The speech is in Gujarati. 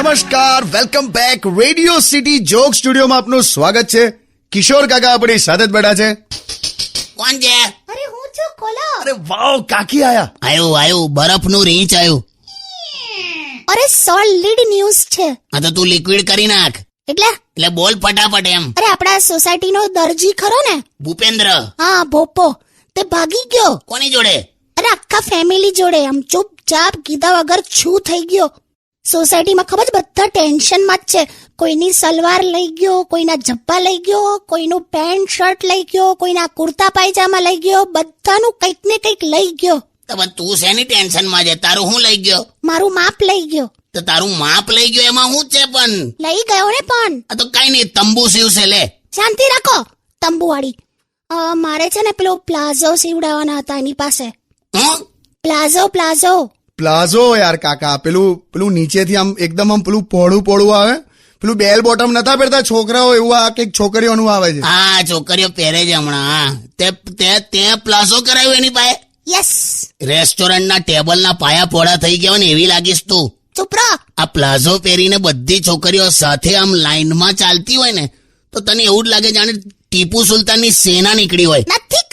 નમસ્કાર, welcome back. Radio city joke સ્ટુડિયોમાં આપનું સ્વાગત છે. કિશોર કાકા આપણી સાથે જ બેઠા છે. કોણ છે? અરે હું છું, ખોલો. અરે વાવ, કાકી આયા. આયું બરફનું રીંચ આવ્યું. અરે સોલિડ ન્યૂઝ છે. હા તો તું લિક્વિડ કરી નાખ. એટલે બોલ ફટાફટ એમ. અરે આપણા સોસાયટીનો દરજી ખરો ને, ભૂપેન્દ્ર. હા ભોપો, તે ભાગી ગયો. કોની જોડે? અરે આખા ફેમિલી જોડે આમ ચૂપચાપ કીધા વગર છું થઈ ગયો. સોસાયટીમાં ખબર છે બધા ટેન્શનમાં જ છે. કોઈની સલવાર લઈ ગયો, કોઈના જબ્બા લઈ ગયો, કોઈનું પેન્ટ શર્ટ લઈ ગયો, કોઈના કુર્તા પાયજામા લઈ ગયો, બધાનું કંઈક ને કંઈક લઈ ગયો. તો બસ તું શેની ટેન્શનમાં છે? તારું શું લઈ ગયો? મારું માપ લઈ ગયો. તો તારું માપ લઈ ગયો એમાં શું છે? પણ લઈ ગયો ને પણ. આ તો કઈ નહીં, તંબુ સીવશે. લે શાંતિ રાખો તંબુવાળી. મારે છે ને પેલો પ્લાઝો સીવડાવવાના હતા એની પાસે. હું પ્લાઝો પ્લાઝો યાર કાકા, પેલું નીચેથી આમ એકદમ આમ પેલું પહોળું આવે, પેલું બેલ બોટમ નતા પહેરતા છોકરાઓ, એવું આ કઈક છોકરીઓનું આવે છે. હા, છોકરીઓ પહેરે છે હમણાં. તે પ્લાઝો કરાવ્યું એની પાસે? યસ. રેસ્ટોરન્ટના ટેબલના પાયા પોળા થઈ ગયા હોય ને એવી લાગીશ તું. ચૂપ રહો. આ પ્લાઝો પહેરીને બધી છોકરીઓ સાથે આમ લાઈનમાં ચાલતી હોય ને તો તને એવું જ લાગે જાણે ટીપુ સુલતાનની સેના નીકળી હોય. નથી